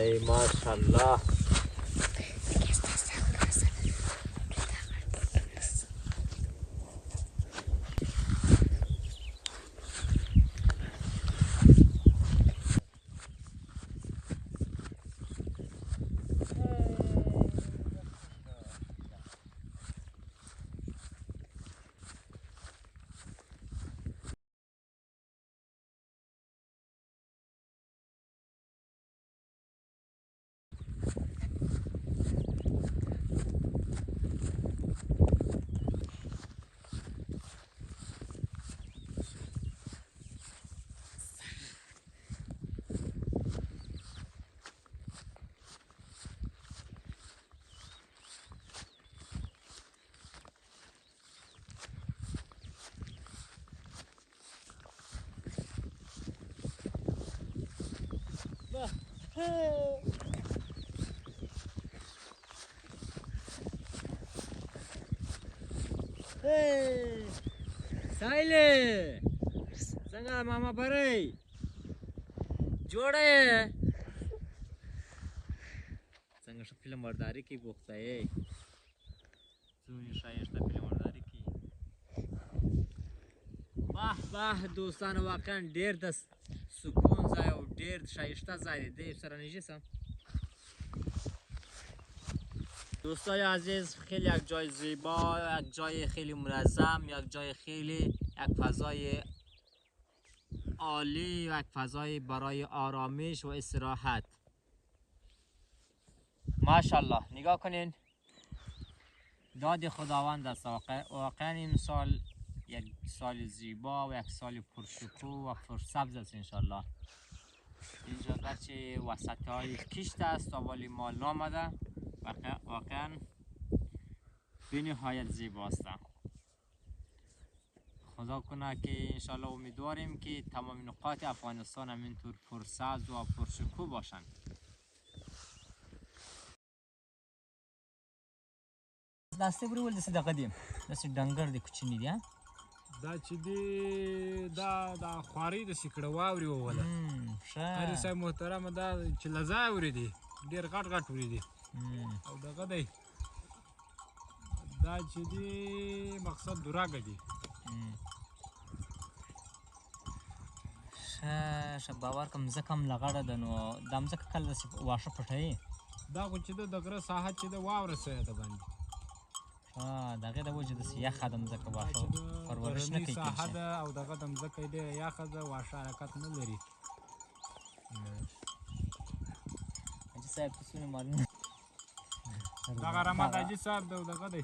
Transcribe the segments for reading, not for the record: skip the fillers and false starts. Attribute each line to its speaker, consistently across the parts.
Speaker 1: ای ماشاءالله.
Speaker 2: سایله څنګه ماما بري جوړه څنګه فلم برداری کی بوخته ای څونی شایسته فلم برداری کی واه واه دوستان واقعا ډیر د سکون ځای او ډیر شایسته ځای دی سره نشم دوستای عزیز خیلی یک جای زیبا یک جای خیلی منظم یک جای خیلی یک فضای عالی یک فضای برای آرامش و استراحت ماشاءالله نگاه کنین داد خداوند است واقعا این سال یک سال زیبا و یک سال پرشکوه و پرسبز است انشالله اینجا گرچه وسط های کشت است ولی مال نامده واقعا به نهایت زیباست خدا کنه که انشالله امیدواریم که تمام نقاط افغانستان همینطور پرسبز و پرشکوه باشند داسته بری ول دسې دغه دی داسې ډنګر دی کوچني دی
Speaker 3: دا چې دی دا خوارۍ د سکړه واورې ووله هرې صاحب محترمه دا چې له ځایه ورېدي ډېر غټ غټ ورېدي او دغه دی دا چې دی مقصد دوراګه دی
Speaker 2: ښه باور کوم ځکه هم لغړه ده نو دا مځکه کله داسې واښه پټوي
Speaker 3: دا خو چې ده د غره ساحه چې ده واوره سوې ده باندې
Speaker 2: د هغې د وجې داسې یخه ده مځکه واښه پرورش نه کوي
Speaker 3: ساحه ده او دغه د مځکه یې ډېره یخه ده واښه حرکت نه لري
Speaker 2: حاجي صاحب ته څونه معلومه
Speaker 3: دغه رحمت حاجي صاحب ده دغه دی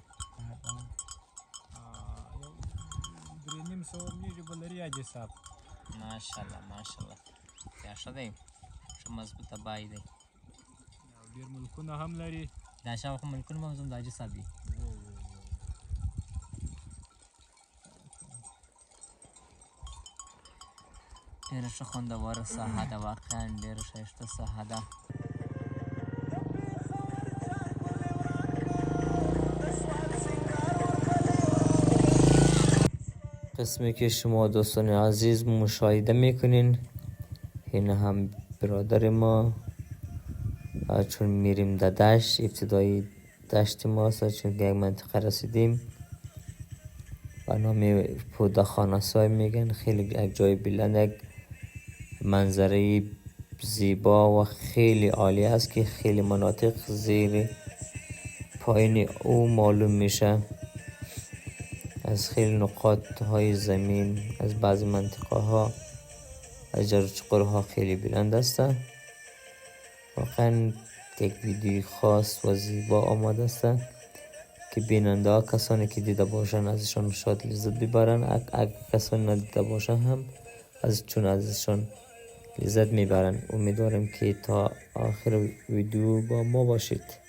Speaker 3: 350 میږي به لري حاجي صاحب
Speaker 2: ماشاءالله ماشاءالله یا ښه دی ښه مضبوطه بای دی
Speaker 3: ډېر ملکونه هم لري
Speaker 2: دا شاوخوا ملکونه به هم زموږ د حاجي صاحب دي ډېره ښه خوندوره ساحه ده واقعا ډېره ښایسته ساحه ده قسمی که شما دوستان عزیز مشاهده میکنین این هم برادر ما چون میریم در دشت ابتدای دشت ماست چون یک منطقه رسیدیم به نام پودخانسای میگن خیلی یک جای بلند یک منظره زیبا و خیلی عالی است که خیلی مناطق زیر پایین او معلوم میشه از خیلی نقاط های زمین از بعضی منطقه ها از جرچقرها خیلی بلند است واقعا یک ویدیوی خاص و زیبا آماده است که بیننده ها کسانی که دیده باشن ازشان شاید لذت ببرن اگر کسانی ندیده باشن هم ازشان لذت میبرن امیدوارم که تا آخر ویدیو با ما باشید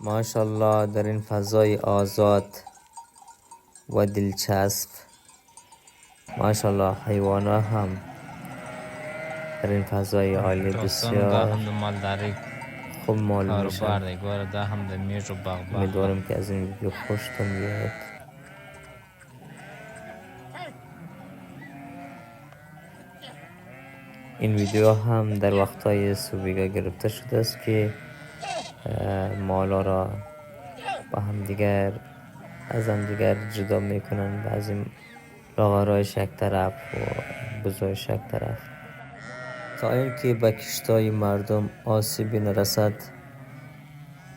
Speaker 2: ماشاءالله در این فضای آزاد و دلچسب ماشاءالله حیوانا هم در این فضای عالی بسیار خوب معلوم میشن. امیدوارم که از این ویدیو خوشتون بیاد. این ویدیو هم در وقتهای صبحگاه گرفته شده است که مالا را با هم دیگر از هم دیگر جدا میکنن. بعضی لاغرایش یک طرف و بزایش یک طرف تا اینکه به کشتای مردم آسیبی نرسد.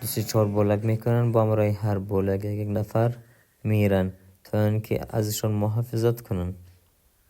Speaker 2: 24 بولک میکنن، با همراه هر بولک یک نفر میرن تا اینکه ازشون محافظت کنن.